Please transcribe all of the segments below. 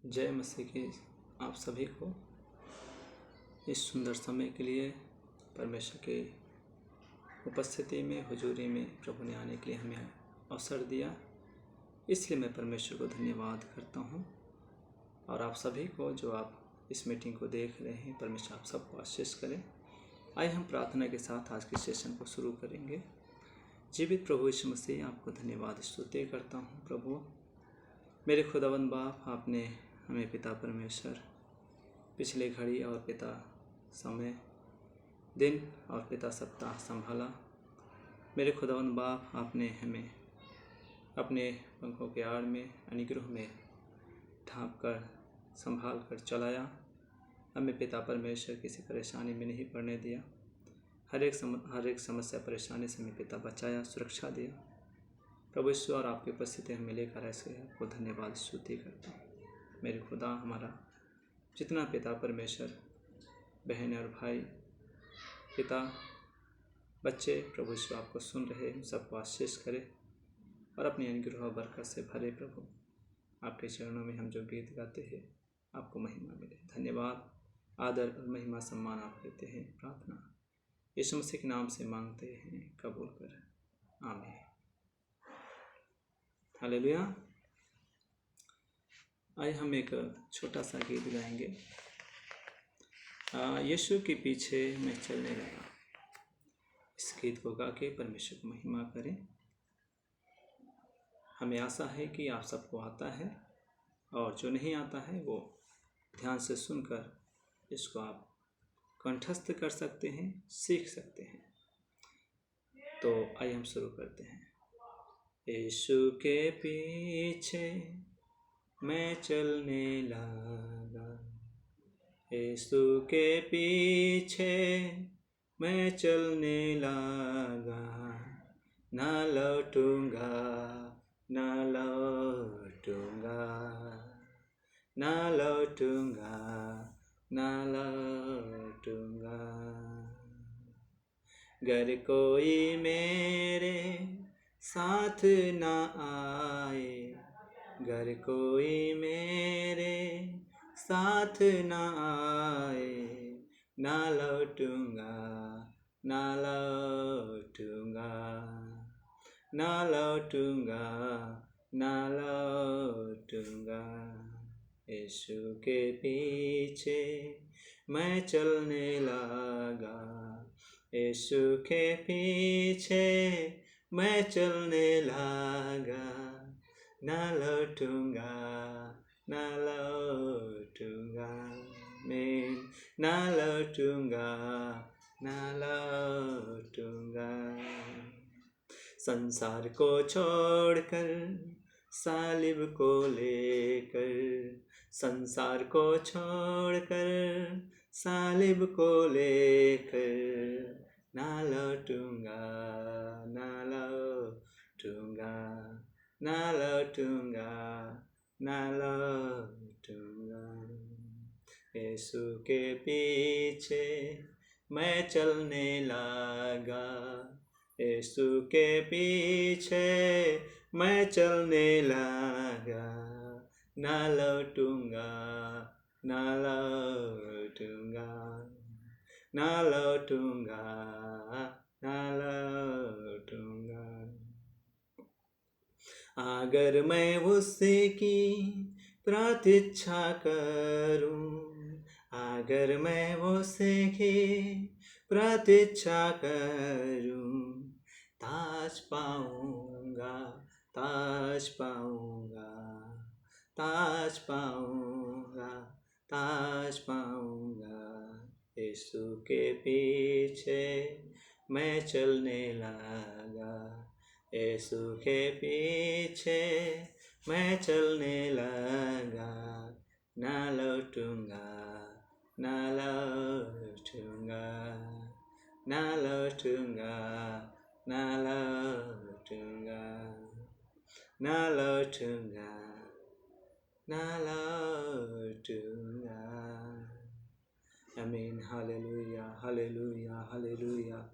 जय मसीह की आप सभी को इस सुंदर समय के लिए परमेश्वर के उपस्थिति में हुजूरी में प्रभु ने आने के लिए हमें अवसर दिया, इसलिए मैं परमेश्वर को धन्यवाद करता हूँ। और आप सभी को जो आप इस मीटिंग को देख रहे हैं, परमेश्वर आप सबको आशीष करें। आइए हम प्रार्थना के साथ आज के सेशन को शुरू करेंगे। जीवित प्रभु यीशु मसीह, आपको धन्यवाद स्तुति करता हूँ। प्रभु मेरे खुदावंद बाप, आपने हमें पिता परमेश्वर पिछले घड़ी और पिता समय दिन और पिता सप्ताह संभाला। मेरे खुदावंद बाप, आपने हमें अपने पंखों के आड़ में अनुग्रह में ढाँप कर संभाल कर चलाया। हमें पिता परमेश्वर किसी परेशानी में नहीं पड़ने दिया। हर एक समस्या परेशानी से हमें पिता बचाया, सुरक्षा दिया। प्रभु ईश्वर, आपकी उपस्थिति हमें लेकर ऐसे आपको धन्यवाद स्तुति करता हूँ। मेरे खुदा, हमारा जितना पिता परमेश्वर बहन और भाई, पिता, बच्चे, प्रभु ईश्वर आपको सुन रहे हैं, सबको आशीष करे और अपनी अनुग्रह और बरकत से भरे। प्रभु आपके चरणों में हम जो गीत गाते हैं, आपको महिमा मिले। धन्यवाद, आदर और महिमा सम्मान आप देते हैं। प्रार्थना यीशु मसीह के नाम से मांगते हैं, कबूल कर, आमीन। हालेलुया। आइए हम एक छोटा सा गीत गाएंगे। यीशु के पीछे मैं चलने लगा। इस गीत को गा के परमेश्वर को महिमा करें। हमें आशा है कि आप सबको आता है, और जो नहीं आता है वो ध्यान से सुनकर इसको आप कंठस्थ कर सकते हैं, सीख सकते हैं। तो आइए हम शुरू करते हैं। यीशु के पीछे मैं चलने लगा, यीशु के पीछे मैं चलने लगा, ना लौटूंगा, ना लौटूंगा, ना लौटूंगा, ना लौटूंगा। गर कोई मेरे साथ ना आए, गर कोई मेरे साथ ना आए, ना लौटूंगा, ना लौटूंगा, ना लौटूंगा, ना लौटूंगा। यीशु के पीछे मैं चलने लगा, यीशु के पीछे मैं चलने लगा, ना लौटूंगा, ना लौटूंगा, मैं ना लौटूंगा, ना लौटूंगा। संसार को छोड़कर सालिब को लेकर, संसार को छोड़कर सालिब को लेकर, ना लौटूंगा, ना लौटूंगा, ना लौटूंगा, ना लौटूंगा। यीशु के पीछे मैं चलने लगा, यीशु के पीछे मैं चलने लगा, ना लौटूंगा, ना लौटूंगा, ना लौटूंगा, ना लौटूंगा। अगर मैं उसकी प्रतीक्षा करूं, अगर मैं उसकी प्रतीक्षा करूं, ताज पाऊंगा, ताज पाऊंगा, ताज पाऊंगा, ताज पाऊंगा। यीशु के पीछे मैं चलने लगा, यीशु के पीछे मैं चलने लगा, ना लौटूंगा, ना लौटूंगा, ना लौटूंगा, ना लौटूंगा, ना लौटूंगा, ना लौटूंगा। आमीन। Hallelujah, hallelujah, hallelujah.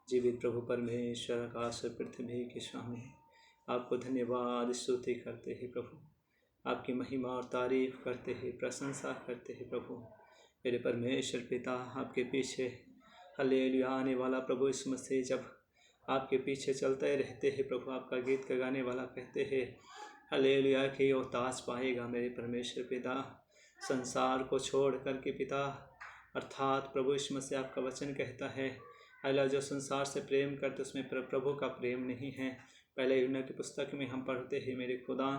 जीवित प्रभु परमेश्वर, आकाश और पृथ्वी के स्वामी, आपको धन्यवाद स्तुति करते हैं। प्रभु आपकी महिमा और तारीफ करते हैं, प्रशंसा करते हैं प्रभु। मेरे परमेश्वर पिता, आपके पीछे हालेलुया आने वाला प्रभु यीशु मसीह जब आपके पीछे चलते रहते हैं प्रभु, आपका गीत का गाने वाला कहते हैं हालेलुया कि वो ताज पाएगा। मेरे परमेश्वर पिता, संसार को छोड़ करके पिता, अर्थात प्रभु यीशु मसीह आपका वचन कहता है हालेलुया, जो संसार से प्रेम करते उसमें प्रभु का प्रेम नहीं है। पहले यूहन्ना की पुस्तक में हम पढ़ते हैं मेरे खुदा,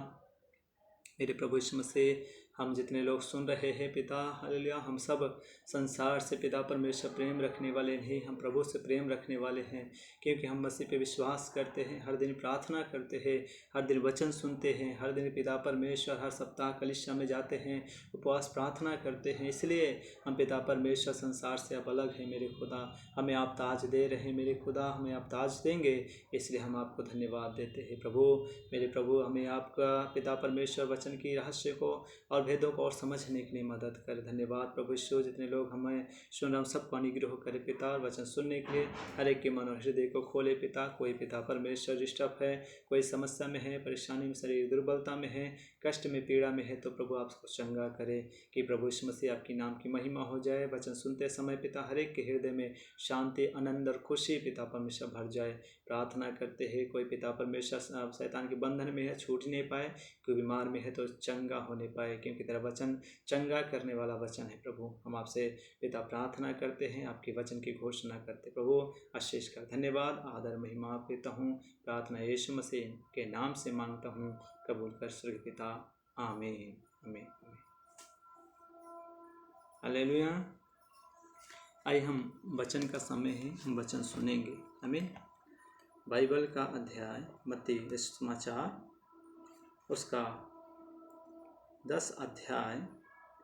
मेरे प्रभु यीशु मसीह, हम जितने लोग सुन रहे हैं पिता हालेलुया, हम सब संसार से पिता परमेश्वर प्रेम रखने वाले नहीं, हम प्रभु से प्रेम रखने वाले हैं, क्योंकि हम मसीह पे विश्वास करते हैं, हर दिन प्रार्थना करते हैं, हर दिन वचन सुनते हैं, हर दिन पिता परमेश्वर हर सप्ताह कलीसिया में जाते हैं, उपवास प्रार्थना करते हैं। इसलिए हम पिता परमेश्वर संसार से अब अलग हैं मेरे खुदा। हमें आप ताज दे रहे हैं मेरे खुदा, हमें आप ताज देंगे, इसलिए हम आपको धन्यवाद देते हैं प्रभु। मेरे प्रभु, हमें आपका पिता परमेश्वर वचन की रहस्य को और भेदों को और समझने के लिए मदद कर। धन्यवाद प्रभु यीशु, जितने लोग हमें सुन रहे हैं सबको अनुग्रह करे पिता, और वचन सुनने के लिए हर एक के मन और हृदय को खोले पिता। कोई पिता परमेश्वर डिस्टर्ब है, कोई समस्या में है, परेशानी में, शरीर दुर्बलता में है, कष्ट में, पीड़ा में है, तो प्रभु आपको चंगा करे कि प्रभु यीशु मसीह आपकी नाम की महिमा हो जाए। वचन सुनते समय पिता हर एक के हृदय में शांति, आनंद और खुशी पिता परमेश्वर भर जाए। प्रार्थना करते हैं कोई पिता परमेश्वर शैतान के बंधन में है, छूट नहीं पाए, कोई बीमार में है तो चंगा होने पाए, क्योंकि तेरा वचन चंगा करने वाला वचन है प्रभु। हम आपसे पिता प्रार्थना करते हैं, आपके वचन की घोषणा करते प्रभु। आशीष का धन्यवाद, आदर महिमा देता हूँ, प्रार्थना यीशु मसीह के नाम से मांगता हूँ, कबूल कर स्वर्गीय पिता, आमीन आमीन। हालेलुया। आइए हम वचन का समय है, हम वचन सुनेंगे। आमीन। बाइबल का अध्याय मत्ती समाचार उसका 10 अध्याय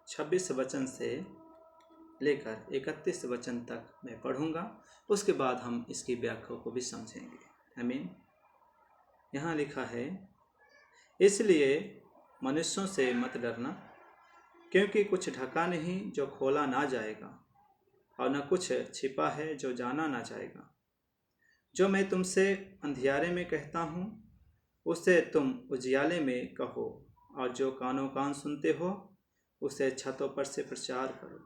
26 वचन से लेकर 31 वचन तक मैं पढ़ूंगा, उसके बाद हम इसकी व्याख्या को भी समझेंगे। आमीन। यहाँ लिखा है, इसलिए मनुष्यों से मत डरना, क्योंकि कुछ ढका नहीं जो खोला ना जाएगा, और न कुछ छिपा है जो जाना ना जाएगा। जो मैं तुमसे अंधियारे में कहता हूँ उसे तुम उजियाले में कहो, और जो कानों कान सुनते हो उसे छतों पर से प्रचार करो।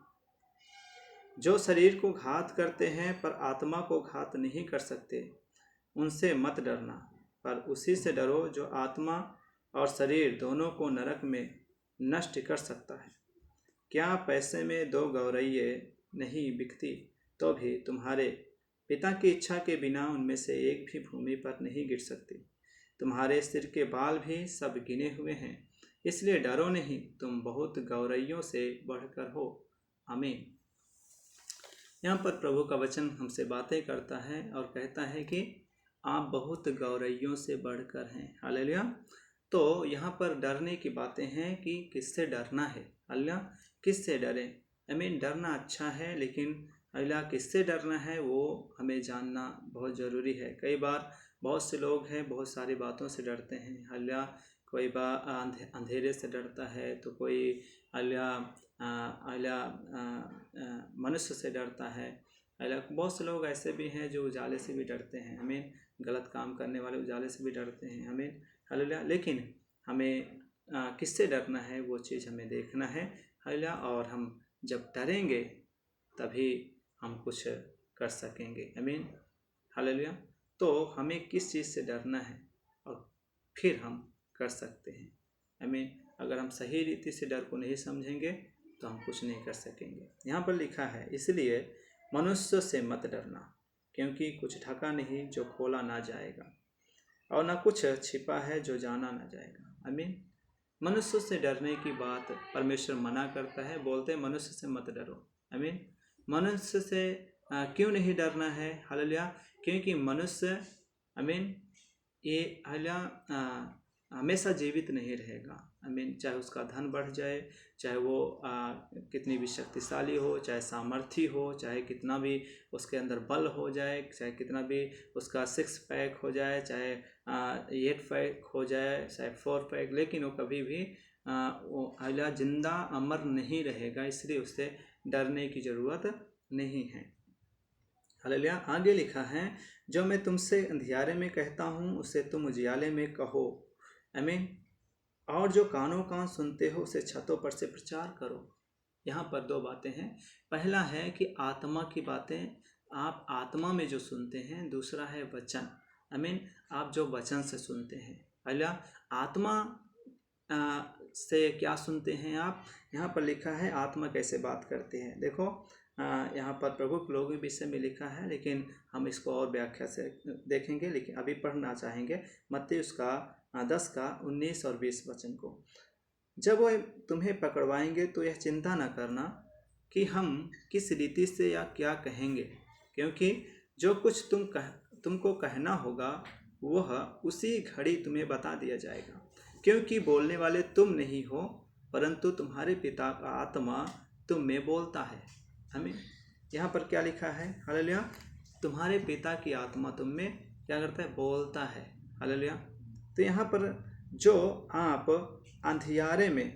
जो शरीर को घात करते हैं पर आत्मा को घात नहीं कर सकते, उनसे मत डरना, पर उसी से डरो जो आत्मा और शरीर दोनों को नरक में नष्ट कर सकता है। क्या पैसे में 2 गौरैये नहीं बिकती, तो भी तुम्हारे पिता की इच्छा के बिना उनमें से एक भी भूमि पर नहीं गिर सकती। तुम्हारे सिर के बाल भी सब गिने हुए हैं, इसलिए डरो नहीं, तुम बहुत गौरैयों से बढ़कर हो। आमीन। यहाँ पर प्रभु का वचन हमसे बातें करता है और कहता है कि आप बहुत गौरैयों से बढ़कर हैं। हालेलुया। तो यहाँ पर डरने की बातें हैं कि किससे डरना है। हालेलुया। किससे डरें। आमीन। डरना अच्छा है, लेकिन हालेलुया किससे डरना है वो हमें जानना बहुत ज़रूरी है। कई बार बहुत से लोग हैं बहुत सारी बातों से डरते हैं। हालेलुया। कोई बार अंधेरे से डरता है, तो कोई हालेलुया मनुष्य से डरता है। हालेलुया बहुत से लोग ऐसे भी हैं जो उजाले से भी डरते हैं। आमीन। गलत काम करने वाले उजाले से भी डरते हैं। आमीन। हालेलुया। लेकिन हमें किससे डरना है वो चीज़ हमें देखना है। हालेलुया। और हम जब डरेंगे तभी हम कुछ कर सकेंगे। आमीन। हालेलुया। तो हमें किस चीज़ से डरना है और फिर हम कर सकते हैं। आमीन। अगर हम सही रीति से डर को नहीं समझेंगे तो हम कुछ नहीं कर सकेंगे। यहाँ पर लिखा है, इसलिए मनुष्य से मत डरना, क्योंकि कुछ ढका नहीं जो खोला ना जाएगा, और न कुछ छिपा है जो जाना ना जाएगा। आमीन। मनुष्य से डरने की बात परमेश्वर मना करता है, बोलते हैं मनुष्य से मत डरो। आमीन। मनुष्य से क्यों नहीं डरना है। हालेलुया। क्योंकि मनुष्य आमीन ये हालेलुया हमेशा जीवित नहीं रहेगा। आमीन। चाहे उसका धन बढ़ जाए, चाहे वो कितनी भी शक्तिशाली हो, चाहे सामर्थ्य हो, चाहे कितना भी उसके अंदर बल हो जाए, चाहे कितना भी उसका 6 पैक हो जाए, चाहे 8 पैक हो जाए, चाहे 4 पैक, लेकिन वो कभी भी वो हालेलुया जिंदा अमर नहीं रहेगा। इसलिए उससे डरने की ज़रूरत नहीं है। हालेलुया। आगे लिखा है, जो मैं तुमसे अंधियारे में कहता हूँ उसे तुम उजियाले में कहो। आमीन। और जो कानों कान सुनते हो उसे छतों पर से प्रचार करो। यहाँ पर दो बातें हैं। पहला है कि आत्मा की बातें आप आत्मा में जो सुनते हैं, दूसरा है वचन। आप जो वचन से सुनते हैं। पहला आत्मा से क्या सुनते हैं आप। यहाँ पर लिखा है आत्मा कैसे बात करती है। देखो यहाँ पर प्रभु के लोगों के विषय में लिखा है, लेकिन हम इसको और व्याख्या से देखेंगे, लेकिन अभी पढ़ना चाहेंगे मत्ती उसका 10 का 19 और 20 वचन को। जब वह तुम्हें पकड़वाएंगे तो यह चिंता न करना कि हम किस रीति से या क्या कहेंगे, क्योंकि जो कुछ तुमको कहना होगा वह उसी घड़ी तुम्हें बता दिया जाएगा। क्योंकि बोलने वाले तुम नहीं हो, परंतु तुम्हारे पिता का आत्मा तुम में बोलता है। हमें यहाँ पर क्या लिखा है, हालेलुया, तुम्हारे पिता की आत्मा तुम में क्या करता है, बोलता है। हालेलुया। तो यहाँ पर जो आप अंधियारे में,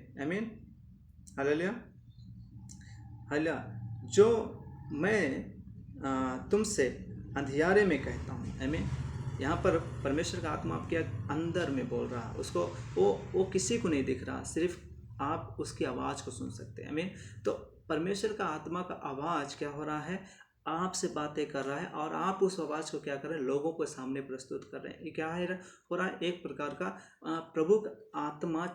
हालेलुया, हालेलुया, जो मैं तुमसे अंधियारे में कहता हूँ, यहाँ पर परमेश्वर का आत्मा आपके अंदर में बोल रहा है। उसको वो किसी को नहीं दिख रहा, सिर्फ आप उसकी आवाज़ को सुन सकते हैं। तो परमेश्वर का आत्मा का आवाज़ क्या हो रहा है, आपसे बातें कर रहा है, और आप उस आवाज़ को क्या कर रहे हैं, लोगों के सामने प्रस्तुत कर रहे हैं। ये क्या है हो रहा है, एक प्रकार का प्रभु का आत्मा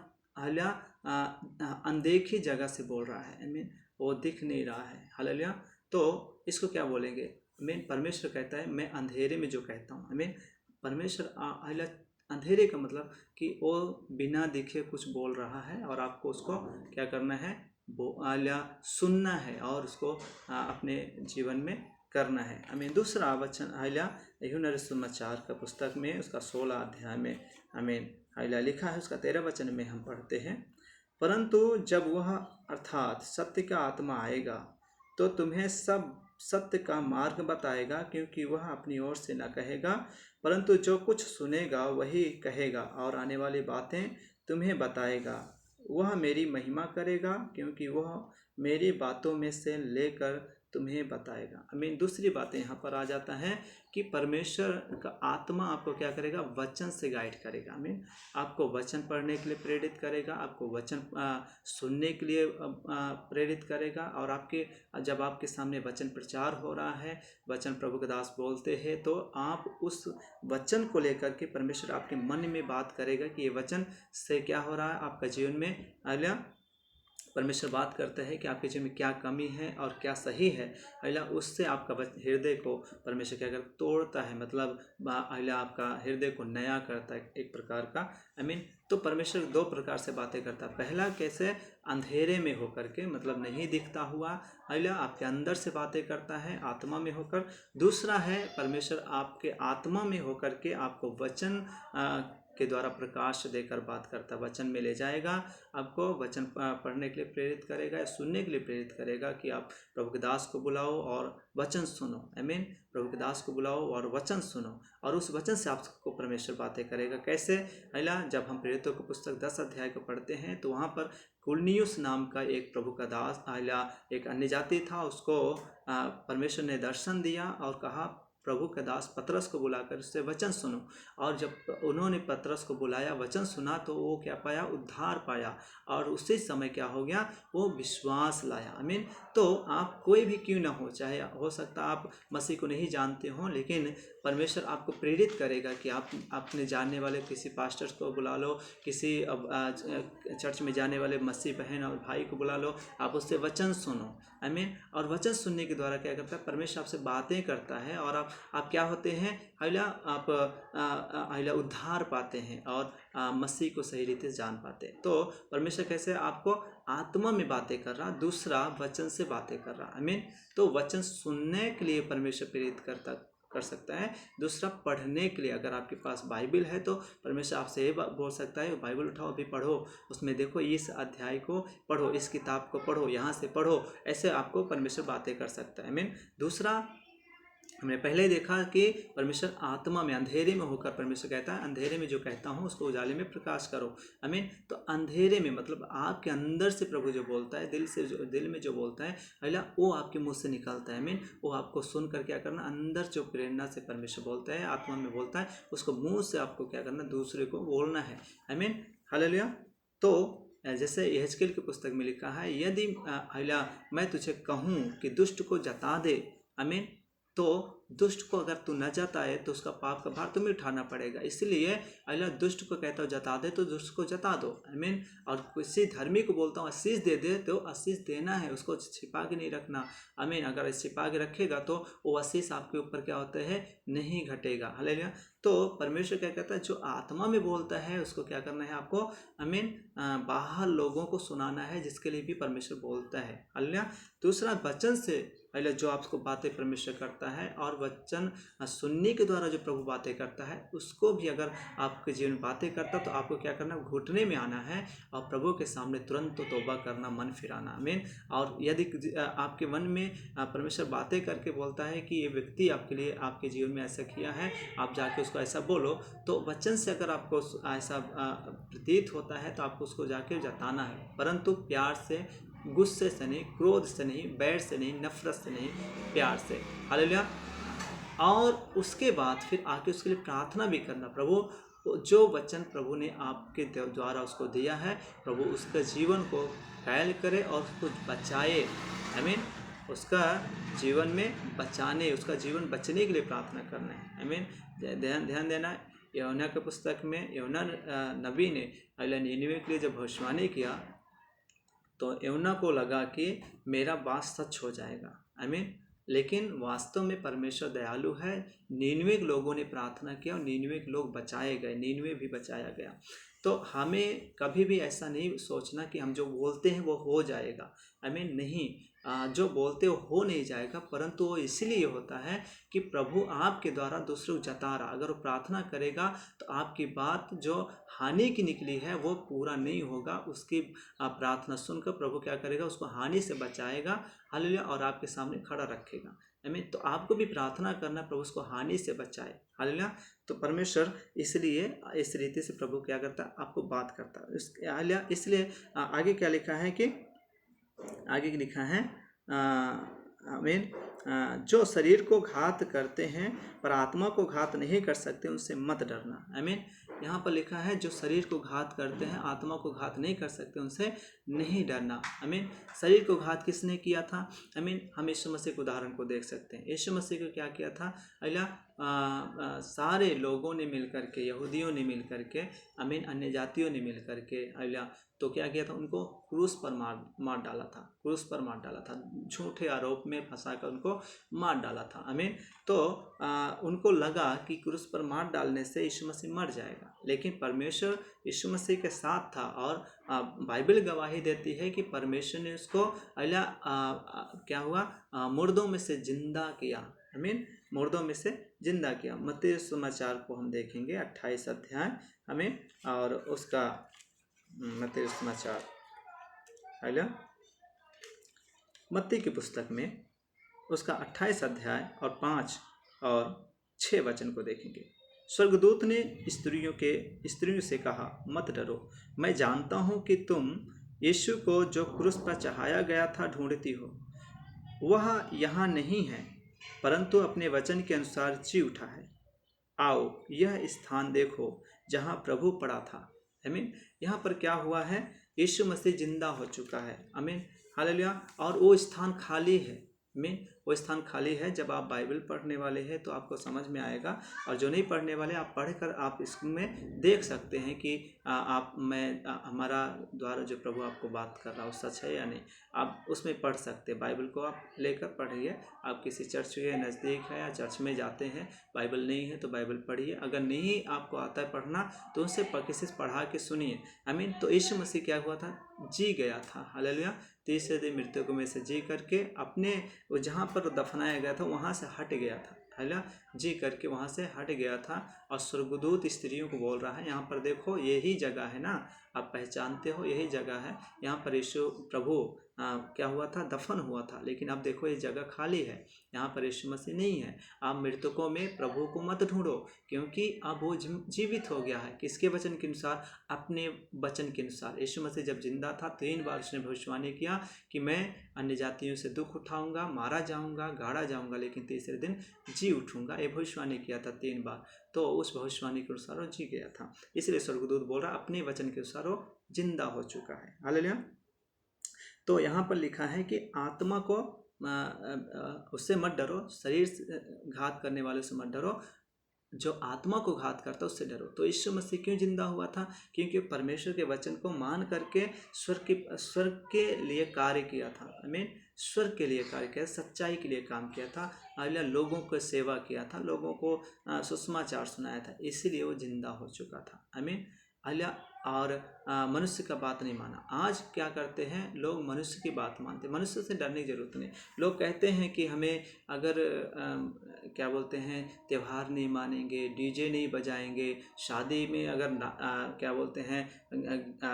अनदेखी जगह से बोल रहा है। वो दिख नहीं रहा है। हालेलुया। तो इसको क्या बोलेंगे, परमेश्वर कहता है मैं अंधेरे में जो कहता हूँ। परमेश्वर अंधेरे का मतलब कि वो बिना दिखे कुछ बोल रहा है, और आपको उसको क्या करना है, सुनना है और उसको अपने जीवन में करना है। दूसरा वचन यूहन्ना सुसमाचार का पुस्तक में उसका 16 अध्याय में लिखा है, उसका 13 वचन में हम पढ़ते हैं, परंतु जब वह अर्थात सत्य का आत्मा आएगा तो तुम्हें सब सत्य का मार्ग बताएगा, क्योंकि वह अपनी ओर से न कहेगा, परंतु जो कुछ सुनेगा वही कहेगा, और आने वाली बातें तुम्हें बताएगा। वह मेरी महिमा करेगा, क्योंकि वह मेरी बातों में से लेकर तुम्हें बताएगा। दूसरी बातें यहाँ पर आ जाता है कि परमेश्वर का आत्मा आपको क्या करेगा, वचन से गाइड करेगा। आपको वचन पढ़ने के लिए प्रेरित करेगा, आपको वचन सुनने के लिए प्रेरित करेगा, और जब आपके सामने वचन प्रचार हो रहा है, वचन प्रभु के दास बोलते हैं, तो आप उस वचन को लेकर के परमेश्वर आपके मन में बात करेगा कि ये वचन से क्या हो रहा है आपका जीवन में। परमेश्वर बात करता है कि आपके जीवन में क्या कमी है और क्या सही है। उससे आपका हृदय को परमेश्वर क्या करता, तोड़ता है, मतलब आपका हृदय को नया करता है एक प्रकार का। तो परमेश्वर दो प्रकार से बातें करता है। पहला कैसे, अंधेरे में होकर के, मतलब नहीं दिखता हुआ, आपके अंदर से बातें करता है आत्मा में होकर। दूसरा है परमेश्वर आपके आत्मा में होकर के आपको वचन के द्वारा प्रकाश देकर बात करता है। वचन में ले जाएगा, आपको वचन पढ़ने के लिए प्रेरित करेगा या सुनने के लिए प्रेरित करेगा कि आप प्रभु के दास को बुलाओ और वचन सुनो। प्रभु के दास को बुलाओ और वचन सुनो, और उस वचन से आपको परमेश्वर बातें करेगा। कैसे, जब हम प्रेरितों की पुस्तक 10 अध्याय को पढ़ते हैं तो वहाँ पर कुलनियुस नाम का एक प्रभु का दास, एक अन्य जाति था, उसको परमेश्वर ने दर्शन दिया और कहा प्रभु का दास पतरस को बुलाकर उससे वचन सुनो। और जब उन्होंने पतरस को बुलाया, वचन सुना, तो वो क्या पाया, उद्धार पाया, और उसी समय क्या हो गया, वो विश्वास लाया। तो आप कोई भी क्यों ना हो, चाहे हो सकता आप मसीह को नहीं जानते हो, लेकिन परमेश्वर आपको प्रेरित करेगा कि आप अपने जानने वाले किसी पास्टर्स को बुला लो, किसी चर्च में जाने वाले मसीह बहन और भाई को बुला लो, आप उससे वचन सुनो। और वचन सुनने के द्वारा क्या करता है, परमेश्वर आपसे बातें करता है, और आप क्या होते हैं, आप उद्धार पाते हैं और मसीह को सही रीति से जान पाते हैं। तो परमेश्वर कैसे आपको आत्मा में बातें कर रहा, दूसरा वचन से बातें कर रहा। तो वचन सुनने के लिए परमेश्वर प्रेरित कर सकता है। दूसरा, पढ़ने के लिए, अगर आपके पास बाइबल है तो परमेश्वर आपसे ये बोल सकता है, बाइबल उठाओ, अभी पढ़ो, उसमें देखो, इस अध्याय को पढ़ो, इस किताब को पढ़ो, यहाँ से पढ़ो। ऐसे आपको परमेश्वर बातें कर सकता है। दूसरा, हमने पहले देखा कि परमेश्वर आत्मा में, अंधेरे में होकर परमेश्वर कहता है, अंधेरे में जो कहता हूँ उसको उजाले में प्रकाश करो। तो अंधेरे में मतलब आपके अंदर से प्रभु जो बोलता है, दिल में जो बोलता है, वो आपके मुंह से निकलता है। वो आपको सुनकर क्या करना, अंदर जो प्रेरणा से परमेश्वर बोलता है, आत्मा में बोलता है, उसको मुँह से आपको क्या करना, दूसरे को बोलना है। हालेलुया। तो जैसे यहेजकेल की पुस्तक में लिखा है, यदि मैं तुझे कहूँ कि दुष्ट को जता दे, आमीन, तो दुष्ट को अगर तू न जताए तो उसका पाप का भार तुम्हें उठाना पड़ेगा। इसलिए अल्लाह दुष्ट को कहता हो जता दे तो दुष्ट को जता दो, आमीन। और किसी धर्मी को बोलता हूँ आशीष दे दे तो आशीष देना है, उसको छिपा के नहीं रखना, आमीन। अगर छिपा के रखेगा तो वो आशीष आपके ऊपर क्या होता है, नहीं घटेगा। हालेलुया। तो परमेश्वर क्या कहता है, जो आत्मा में बोलता है उसको क्या करना है आपको, आमीन, बाहर लोगों को सुनाना है, जिसके लिए भी परमेश्वर बोलता है। हालेलुया। दूसरा, वचन से पहले जो आपको बातें परमेश्वर करता है, और वचन सुनने के द्वारा जो प्रभु बातें करता है उसको भी अगर आपके जीवन में बातें करता तो आपको क्या करना, घुटने में आना है और प्रभु के सामने तुरंत तो तौबा करना, मन फिराना, आमीन। और यदि आपके मन में परमेश्वर बातें करके बोलता है कि ये व्यक्ति आपके लिए आपके जीवन में ऐसा किया है, आप जाके उसको ऐसा बोलो, तो वचन से अगर आपको ऐसा प्रतीत होता है तो आपको उसको जाके जताना है, परंतु प्यार से, गुस्से से नहीं, क्रोध से नहीं, बैर से नहीं, नफरत से नहीं, प्यार से। हालेलुया। और उसके बाद फिर आके उसके लिए प्रार्थना भी करना, प्रभु जो वचन प्रभु ने आपके द्वारा उसको दिया है, प्रभु उसका जीवन को कायल करे और उसको बचाए, आमीन। उसका जीवन में बचाने, उसका जीवन बचने के लिए प्रार्थना करना है, आमीन। ध्यान देना, यूहन्ना की पुस्तक में यूहन्ना नबी ने अल्लाह नीनवे के लिए जब भविष्यवाणी किया तो यूहन्ना को लगा कि मेरा बात सच हो जाएगा, आमीन। लेकिन वास्तव में परमेश्वर दयालु है। 99 लोगों ने प्रार्थना किया और 99 लोग बचाए गए, 99 भी बचाया गया। तो हमें कभी भी ऐसा नहीं सोचना कि हम जो बोलते हैं वो हो जाएगा, आमीन। नहीं, जो बोलते हो नहीं जाएगा, परंतु वो इसलिए होता है कि प्रभु आपके द्वारा दूसरों को जता रहा। अगर वो प्रार्थना करेगा तो आपकी बात जो हानि की निकली है वो पूरा नहीं होगा। उसकी प्रार्थना सुनकर प्रभु क्या करेगा, उसको हानि से बचाएगा, हालेलुया, और आपके सामने खड़ा रखेगा, आमीन। तो आपको भी प्रार्थना करना, प्रभु उसको हानि से बचाए, हालेलुया। तो परमेश्वर इसलिए इस रीति से प्रभु क्या करता है, आपको बात करता है, हालेलुया। इसलिए आगे क्या लिखा है कि आगे लिखा है, आमीन, जो शरीर को घात करते हैं पर आत्मा को घात नहीं कर सकते उनसे मत डरना, आमीन। यहाँ पर लिखा है जो शरीर को घात करते हैं आत्मा को घात नहीं कर सकते उनसे नहीं डरना, आमीन। शरीर को घात किसने किया था, आमीन। हम यीशु मसीह के उदाहरण को देख सकते हैं। यीशु मसीह को क्या किया था, अल्लाह सारे लोगों ने मिल करके, यहूदियों ने मिल करके, आमीन, अन्य जातियों ने मिल करके, अल्लाह तो क्या किया था, उनको क्रूस पर मार डाला था, क्रूस पर मार डाला था, झूठे आरोप में फंसाकर उनको मार डाला था, आमीन। तो उनको लगा कि क्रूस पर मार डालने से यीशु मसीह मर जाएगा, लेकिन परमेश्वर यीशु मसीह के साथ था। और बाइबल गवाही देती है कि परमेश्वर ने उसको क्या हुआ, मुर्दों में से जिंदा किया, आमीन, मुर्दों में से जिंदा किया। मत्ती समाचार को हम देखेंगे 28 अध्याय, हमें, और उसका मत्ती समाचार, हालेलुया, मत्ती की पुस्तक में उसका 28 अध्याय और 5 और 6 वचन को देखेंगे। स्वर्गदूत ने स्त्रियों से कहा, मत डरो, मैं जानता हूँ कि तुम यीशु को जो क्रूस पर चढ़ाया गया था ढूंढती हो। वह यहाँ नहीं है, परंतु अपने वचन के अनुसार जी उठा है। आओ यह स्थान देखो जहाँ प्रभु पड़ा था, आमीन। यहाँ पर क्या हुआ है, यीशु मसीह जिंदा हो चुका है, आमीन, हालेलुया। और वो स्थान खाली है, आमीन, वो स्थान खाली है। जब आप बाइबल पढ़ने वाले हैं तो आपको समझ में आएगा, और जो नहीं पढ़ने वाले आप पढ़कर आप इसमें देख सकते हैं कि हमारा द्वारा जो प्रभु आपको बात कर रहा है वो सच है या नहीं। आप उसमें पढ़ सकते हैं, बाइबल को आप लेकर पढ़िए। आप किसी चर्च के नज़दीक है या चर्च में जाते हैं, बाइबल नहीं है तो बाइबल पढ़िए। अगर नहीं आपको आता है पढ़ना तो उनसे किसी से पढ़ा के सुनिए, आमीन। तो यीशु मसीह क्या हुआ था, जी गया था, हालेलुया। तीसरे दिन मृतकों में से जी करके अपने वो जहाँ पर दफनाया गया था वहाँ से हट गया था, हालेलुया, जी करके वहाँ से हट गया था। और स्वर्गदूत स्त्रियों को बोल रहा है, यहाँ पर देखो यही जगह है ना, आप पहचानते हो यही जगह है। यहाँ पर यीशु प्रभु क्या हुआ था, दफन हुआ था, लेकिन अब देखो ये जगह खाली है, यहाँ पर यीशु मसीह नहीं है। आप मृतकों में प्रभु को मत ढूंढो, क्योंकि अब वो जीवित हो गया है। किसके वचन के अनुसार, अपने वचन के अनुसार। यीशु मसीह जब जिंदा था 3 बार उसने भविष्यवाणी किया कि मैं अन्य जातियों से दुख उठाऊंगा, मारा जाऊंगा, गाड़ा जाऊंगा, लेकिन तीसरे दिन जी उठूंगा। ये भविष्यवाणी किया था 3 बार। तो उस भविष्यवाणी के अनुसार वो जी गया था। इसलिए स्वर्गदूत बोल रहा अपने वचन के अनुसार वो जिंदा हो चुका है। हालेलुया। तो यहाँ पर लिखा है कि आत्मा को उससे मत डरो, शरीर से घात करने वाले से मत डरो, जो आत्मा को घात करता है उससे डरो। तो यीशु मसीह क्यों जिंदा हुआ था? क्योंकि परमेश्वर के वचन को मान करके स्वर्ग के लिए कार्य किया था। आमीन। स्वर्ग के लिए कार्य किया, सच्चाई के लिए काम किया था, अल्लाह लोगों को सेवा किया था, लोगों को सुसमाचार सुनाया था, इसीलिए वो जिंदा हो चुका था। आमीन। अल्लाह और मनुष्य का बात नहीं माना। आज क्या करते हैं लोग? मनुष्य की बात मानते हैं। मनुष्य से डरने की जरूरत नहीं। लोग कहते हैं कि हमें अगर क्या बोलते हैं, त्यौहार नहीं मानेंगे, डीजे नहीं बजाएंगे, शादी में अगर क्या बोलते हैं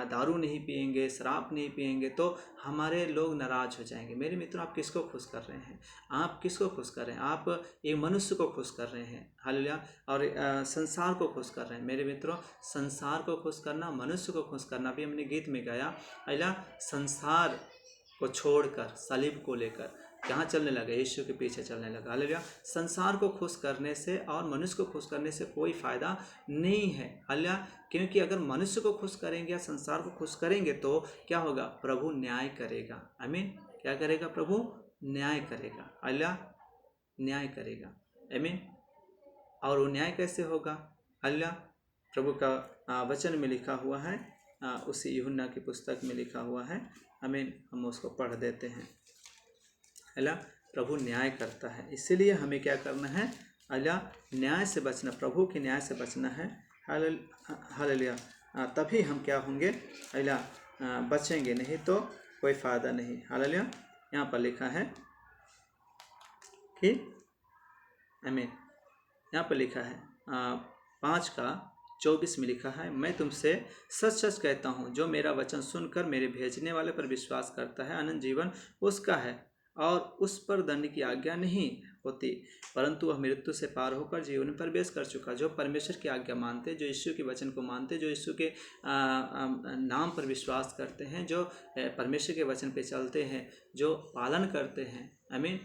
दारू नहीं पिएंगे, शराब नहीं पिएंगे तो हमारे लोग नाराज हो जाएंगे। मेरे मित्रों, आप किसको खुश कर रहे हैं? आप किसको खुश कर रहे हैं? आप एक मनुष्य को खुश कर रहे हैं। हालेलुया। और संसार को खुश कर रहे हैं। मेरे मित्रों, संसार को खुश करना, मनुष्य को खुश करना, भी हमने गीत में गाया। अल्लाह संसार को छोड़कर सलीब को लेकर कहाँ चलने लगा? यीशु के पीछे चलने लगा। हालेलुया। संसार को खुश करने से और मनुष्य को खुश करने से कोई फायदा नहीं है। हालेलुया। क्योंकि अगर मनुष्य को खुश करेंगे या संसार को खुश करेंगे तो क्या होगा? प्रभु न्याय करेगा। आमीन। क्या करेगा? प्रभु न्याय करेगा। हालेलुया। न्याय करेगा। आमीन। और वो न्याय कैसे होगा? हालेलुया। प्रभु का वचन में लिखा हुआ है, उसी यूहन्ना की पुस्तक में लिखा हुआ है। आमीन। हम उसको पढ़ देते हैं। हालेलुया। प्रभु न्याय करता है, इसीलिए हमें क्या करना है? हालेलुया, न्याय से बचना, प्रभु के न्याय से बचना है। हालेलुया। तभी हम क्या होंगे? हालेलुया, बचेंगे, नहीं तो कोई फायदा नहीं। हालेलुया। यहाँ पर लिखा है कि आमीन। यहाँ पर लिखा है 5:24 में लिखा है, मैं तुमसे सच सच कहता हूँ, जो मेरा वचन सुनकर मेरे भेजने वाले पर विश्वास करता है, अनंत जीवन उसका है और उस पर दंड की आज्ञा नहीं होती, परंतु वह मृत्यु से पार होकर जीवन में प्रवेश कर चुका। जो परमेश्वर की आज्ञा मानते, जो यीशु के वचन को मानते, जो यीशु के नाम पर विश्वास करते हैं, जो परमेश्वर के वचन पे चलते हैं, जो पालन करते हैं, आमीन,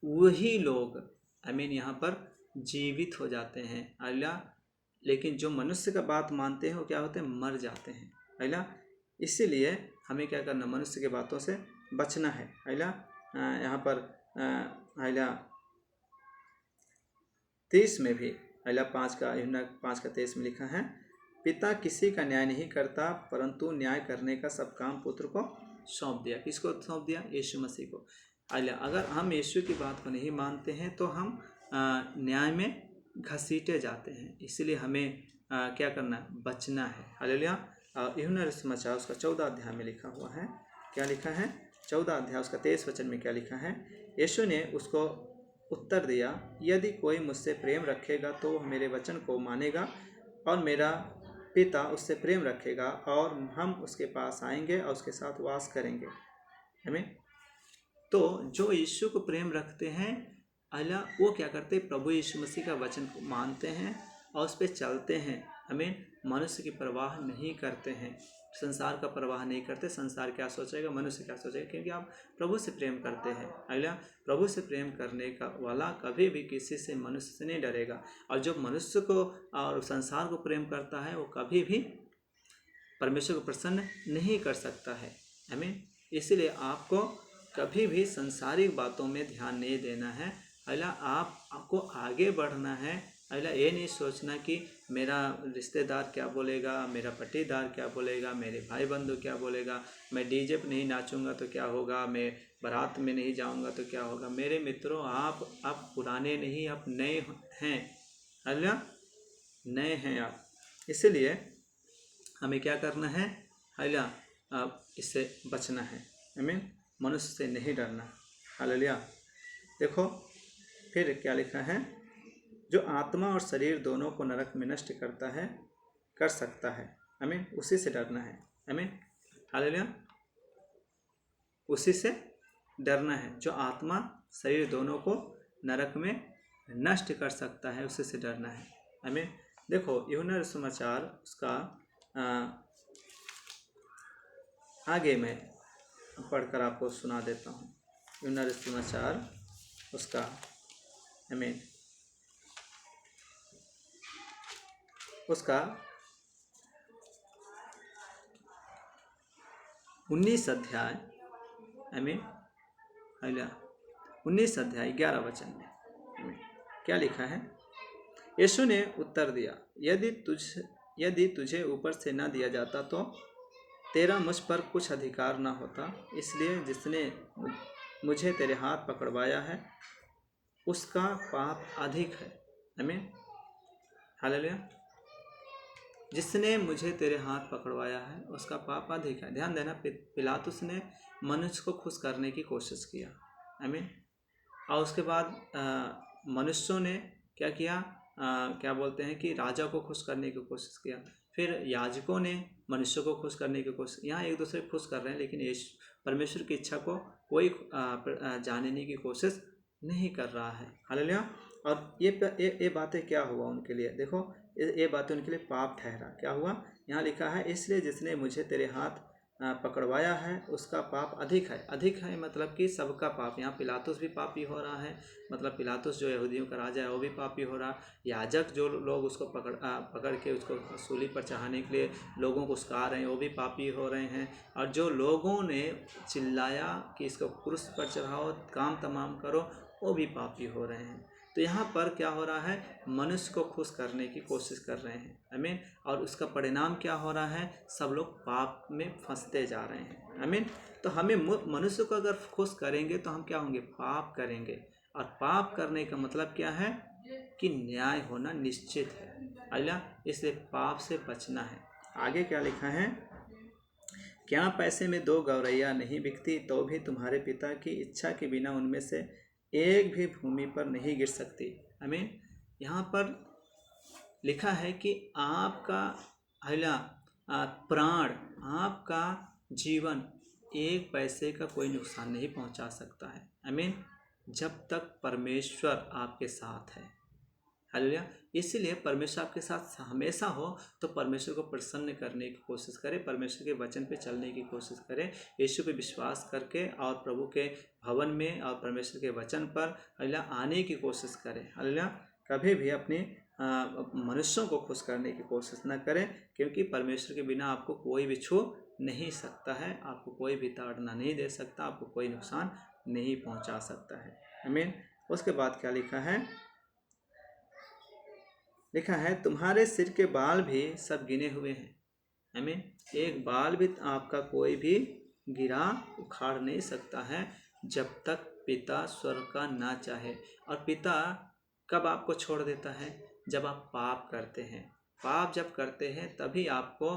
वही लोग आमीन यहाँ पर जीवित हो जाते हैं। हालेलुया। लेकिन जो मनुष्य का बात मानते हैं वो क्या होते हैं? मर जाते हैं। हालेलुया। इसीलिए हमें क्या करना? मनुष्य की बातों से बचना है। हालेलुया। यहाँ पर हालेलुया 30 में भी, हालेलुया 5:23 में लिखा है, पिता किसी का न्याय नहीं करता, परंतु न्याय करने का सब काम पुत्र को सौंप दिया। किसको सौंप दिया? यीशु मसीह को। हालेलुया। अगर हम यीशु की बात को नहीं मानते हैं तो हम न्याय में घसीटे जाते हैं। इसलिए हमें क्या करना? बचना है। हालेलुया। यूहन्ना समाचार उसका 14 अध्याय में लिखा हुआ है। क्या लिखा है? 14 अध्याय उसका 23 वचन में क्या लिखा है? यीशु ने उसको उत्तर दिया, यदि कोई मुझसे प्रेम रखेगा तो वह मेरे वचन को मानेगा और मेरा पिता उससे प्रेम रखेगा और हम उसके पास आएंगे और उसके साथ वास करेंगे। आमीन। तो जो यीशु को प्रेम रखते हैं, अल्लाह वो क्या करते हैं? प्रभु यीशु मसीह का वचन को मानते हैं और उस पर चलते हैं। आमीन। मनुष्य की परवाह नहीं करते हैं, संसार का परवाह नहीं करते। संसार क्या सोचेगा, मनुष्य क्या सोचेगा, क्योंकि आप प्रभु से प्रेम करते हैं। अल्लाह प्रभु से प्रेम करने का वाला कभी भी किसी से, मनुष्य से नहीं डरेगा। और जो मनुष्य को और संसार को प्रेम करता है वो कभी भी परमेश्वर को प्रसन्न नहीं कर सकता है। आमीन। इसलिए आपको कभी भी संसारिक बातों में ध्यान नहीं देना है। अल्लाह आपको आगे बढ़ना है। अल्लाह ये नहीं सोचना कि मेरा रिश्तेदार क्या बोलेगा, मेरा पट्टीदार क्या बोलेगा, मेरे भाई बंधु क्या बोलेगा, मैं डीजे पर नहीं नाचूंगा तो क्या होगा, मैं बारात में नहीं जाऊंगा तो क्या होगा। मेरे मित्रों, आप पुराने नहीं, आप नए हैं। अल्लाह नए हैं आप। इसलिए हमें क्या करना है? हालेलुया, इससे बचना है। आमीन। मनुष्य से नहीं डरना। हालेलुया। देखो फिर क्या लिखा है, जो आत्मा और शरीर दोनों को नरक में नष्ट करता है, कर सकता है। आमीन। उसी से डरना है। आमीन। हालेलुया। उसी से डरना है। जो आत्मा शरीर दोनों को नरक में नष्ट कर सकता है, उसी से डरना है। आमीन। देखो यूहन्ना समाचार उसका आगे मैं पढ़कर आपको सुना देता हूँ। यूहन्ना समाचार उसका आमीन उसका 19 अध्याय आमीन 19 अध्याय 11 वचन में आमीन क्या लिखा है? यीशु ने उत्तर दिया, यदि तुझे ऊपर से न दिया जाता तो तेरा मुझ पर कुछ अधिकार न होता। इसलिए जिसने मुझे तेरे हाथ पकड़वाया है उसका पाप अधिक है। आमीन हालेलुया। जिसने मुझे तेरे हाथ पकड़वाया है उसका पाप अधिक है। ध्यान देना, पिलातुस ने मनुष्य को खुश करने की कोशिश किया। आमीन। और उसके बाद मनुष्यों ने क्या किया? क्या बोलते हैं कि राजा को खुश करने की कोशिश किया। फिर याजकों ने मनुष्य को खुश करने की कोशिश। यहाँ एक दूसरे को खुश कर रहे हैं, लेकिन परमेश्वर की इच्छा को कोई जानने की कोशिश नहीं कर रहा है। हालेलुया। और ये बातें क्या हुआ उनके लिए? देखो, ये बातें उनके लिए पाप ठहरा। क्या हुआ? यहाँ लिखा है, इसलिए जिसने मुझे तेरे हाथ पकड़वाया है उसका पाप अधिक है। अधिक है मतलब कि सबका पाप। यहाँ पिलातुस भी पापी हो रहा है, मतलब पिलातुस जो यहूदियों का राजा है वो भी पापी हो रहा। याजक जो लोग उसको पकड़ के उसको सूली पर चढ़ाने के लिए लोगों को उसका रहे हैं वो भी पापी हो रहे हैं। और जो लोगों ने चिल्लाया कि इसको क्रूस पर चढ़ाओ, काम तमाम करो, वो भी पापी हो रहे हैं। तो यहाँ पर क्या हो रहा है? मनुष्य को खुश करने की कोशिश कर रहे हैं। आमीन। और उसका परिणाम क्या हो रहा है? सब लोग पाप में फंसते जा रहे हैं। आमीन। तो हमें मनुष्य को अगर खुश करेंगे तो हम क्या होंगे? पाप करेंगे। और पाप करने का मतलब क्या है? कि न्याय होना निश्चित है। अल्लाह, इसलिए पाप से बचना है। आगे क्या लिखा है? क्या पैसे में 2 गौरैया नहीं बिकती तो भी तुम्हारे पिता की इच्छा के बिना उनमें से एक भी भूमि पर नहीं गिर सकती। आमीन। यहाँ पर लिखा है कि आपका प्राण, आपका जीवन एक पैसे का कोई नुकसान नहीं पहुँचा सकता है। आमीन। जब तक परमेश्वर आपके साथ है। हालेलुया। इसीलिए परमेश्वर आपके साथ हमेशा हो तो परमेश्वर को प्रसन्न करने की कोशिश करें, परमेश्वर के वचन पे चलने की कोशिश करें, यीशु पे विश्वास करके और प्रभु के भवन में और परमेश्वर के वचन पर हालेलुया आने की कोशिश करें। हालेलुया। कभी भी अपने मनुष्यों को खुश करने की कोशिश न करें, क्योंकि परमेश्वर के बिना आपको कोई भी छू नहीं सकता है, आपको कोई भी ताड़ना नहीं दे सकता, आपको कोई नुकसान नहीं पहुँचा सकता है। आमीन। उसके बाद क्या लिखा है? लिखा है, तुम्हारे सिर के बाल भी सब गिने हुए हैं। आमीन। एक बाल भी आपका कोई भी गिरा उखाड़ नहीं सकता है जब तक पिता स्वर्ग का ना चाहे। और पिता कब आपको छोड़ देता है? जब आप पाप करते हैं। पाप जब करते हैं तभी आपको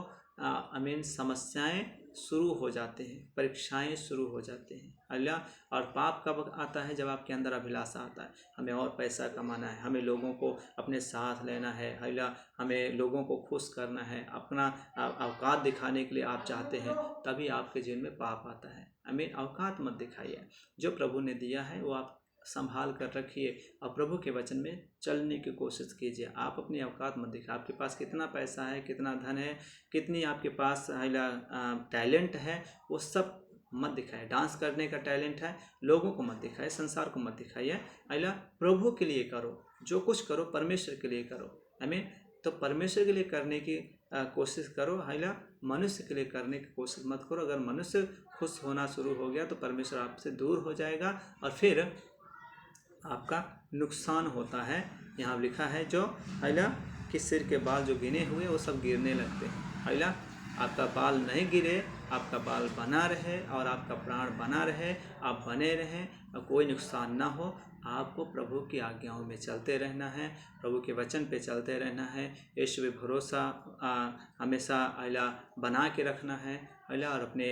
समस्याएं शुरू हो जाते हैं, परीक्षाएं शुरू हो जाते हैं। अल्लाह। और पाप कब आता है? जब आपके अंदर अभिलाषा आता है, हमें और पैसा कमाना है, हमें लोगों को अपने साथ लेना है। अल्लाह, हमें लोगों को खुश करना है, अपना औकात दिखाने के लिए आप चाहते हैं, तभी आपके जीवन में पाप आता है। आमीन। औकात मत दिखाइए, जो प्रभु ने दिया है वो आप संभाल कर रखिए और प्रभु के वचन में चलने की कोशिश कीजिए। आप अपनी औकात मत दिखाइए। आपके पास कितना पैसा है, कितना धन है, कितनी आपके पास टैलेंट है, वो सब मत दिखाइए। डांस करने का टैलेंट है, लोगों को मत दिखाइए, संसार को मत दिखाइए। अल्लाह, प्रभु के लिए करो, जो कुछ करो परमेश्वर के लिए करो। आमीन। तो परमेश्वर के लिए करने की कोशिश करो। अल्लाह, मनुष्य के लिए करने की कोशिश मत करो। अगर मनुष्य खुश होना शुरू हो गया तो परमेश्वर आपसे दूर हो जाएगा और फिर आपका नुकसान होता है। यहाँ लिखा है, जो अल्लाह कि सिर के बाल जो गिने हुए वो सब गिरने लगते हैं। अल्लाह, आपका बाल नहीं गिरे, आपका बाल बना रहे और आपका प्राण बना रहे, आप बने रहें और कोई नुकसान ना हो। आपको प्रभु की आज्ञाओं में चलते रहना है, प्रभु के वचन पे चलते रहना है, यीशु पे भरोसा हमेशा अल्लाह बना के रखना है। अल्लाह, और अपने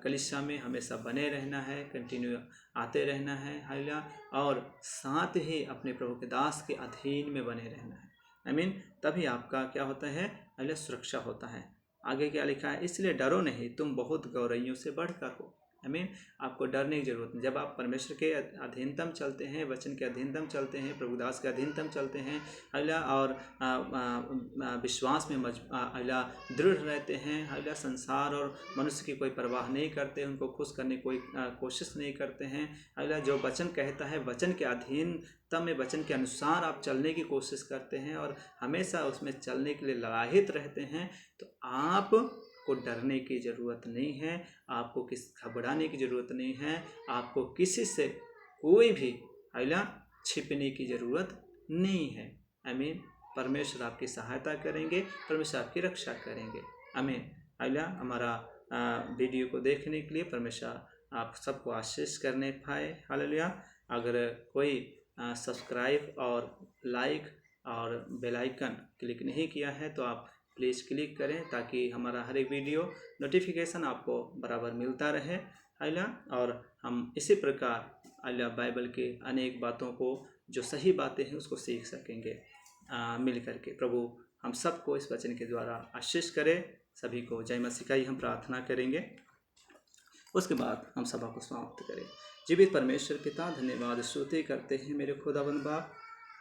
कलीसिया में हमेशा बने रहना है, कंटिन्यू आते रहना है। अल्लाह, और साथ ही अपने प्रभु के दास के अधीन में बने रहना है। आमीन। तभी आपका क्या होता है? अल्लाह, सुरक्षा होता है। आगे क्या लिखा है? इसलिए डरो नहीं, तुम बहुत गौरैयों से बढ़कर हो। आमीन। आपको डरने की जरूरत नहीं। जब आप परमेश्वर के अधीनतम चलते हैं, वचन के अधीनतम चलते हैं, प्रभुदास के अधीनतम चलते हैं, अल्लाह, और विश्वास में अल्लाह दृढ़ रहते हैं, अल्लाह संसार और मनुष्य की कोई परवाह नहीं करते, उनको खुश करने की कोई कोशिश नहीं करते हैं। अल्लाह, जो वचन कहता है वचन के अधीनतम में, वचन के अनुसार आप चलने की कोशिश करते हैं और हमेशा उसमें चलने के लिए ललाहित रहते हैं, तो आप आपको डरने की ज़रूरत नहीं है, आपको घबराने की ज़रूरत नहीं है, आपको किसी से कोई भी छिपने की ज़रूरत नहीं है। आमीन। परमेश्वर आपकी सहायता करेंगे, परमेश्वर आपकी रक्षा करेंगे। आमीन। हमारा वीडियो को देखने के लिए परमेश्वर आप सबको आशीष करने पाए। हालेलुया। अगर कोई सब्सक्राइब और लाइक और बेल आइकन क्लिक नहीं किया है तो आप प्लीज़ क्लिक करें, ताकि हमारा हर एक वीडियो नोटिफिकेशन आपको बराबर मिलता रहे। और हम इसी प्रकार बाइबल के अनेक बातों को, जो सही बातें हैं, उसको सीख सकेंगे मिल करके। प्रभु हम सबको इस वचन के द्वारा आशीष करे। सभी को जय मसीह का ही हम प्रार्थना करेंगे। उसके बाद हम सभा को समाप्त करें। जीवित परमेश्वर पिता, धन्यवाद स्तुति करते हैं मेरे खुदावंद बाप।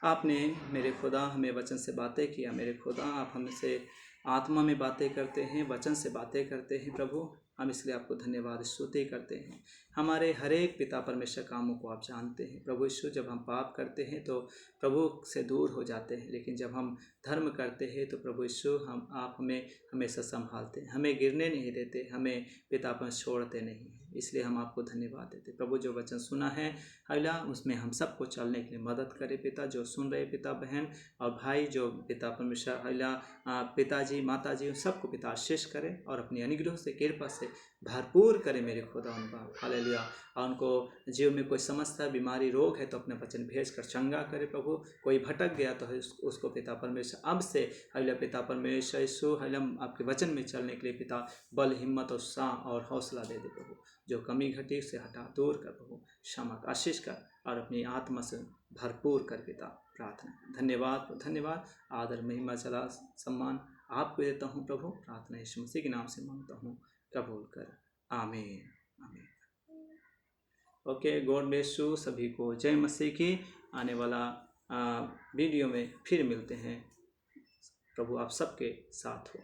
आपने मेरे खुदा हमें वचन से बातें किया। मेरे खुदा आप हमसे आत्मा में बातें करते हैं, वचन से बातें करते हैं। प्रभु हम इसलिए आपको धन्यवाद स्तुति करते हैं। हमारे हर एक पिता परमेश्वर कामों को आप जानते हैं। प्रभु यीशु, जब हम पाप करते हैं तो प्रभु से दूर हो जाते हैं, लेकिन जब हम धर्म करते हैं तो प्रभु यीशु आप हमें हमेशा संभालते हैं, हमें गिरने नहीं देते, हमें पिता पर छोड़ते नहीं। इसलिए हम आपको धन्यवाद देते। प्रभु जो वचन सुना है उसमें हम सबको चलने के लिए मदद करें पिता। जो सुन रहे पिता बहन और भाई, जो पिता परमेश्वर पिताजी माताजी, सबको पिता आशीष करें और अपनी अनुग्रह से कृपा से भरपूर करें मेरे खुदा उनका। हालेलुया। और उनको जीव में कोई समस्या, बीमारी, रोग है तो अपने वचन भेज कर चंगा करे। प्रभु कोई भटक गया तो उसको पिता परमेश्वर अब से पिता परमेश्वर यीशु आपके वचन में चलने के लिए पिता बल, हिम्मत, उत्साह और हौसला दे दे। प्रभु जो कमी घटी उसे हटा दूर कर, प्रभु क्षमा आशीष कर और अपनी आत्मा से भरपूर कर पिता प्रार्थना। धन्यवाद धन्यवाद, आदर, महिमा, चला, सम्मान आपको देता हूँ प्रभु। प्रार्थना यीशु मसीह के नाम से मांगता हूँ, कबूल कर। आमीन आमीन। Okay, God bless you. सभी को जय मसीह की। आने वाला वीडियो में फिर मिलते हैं। प्रभु आप सबके साथ हो।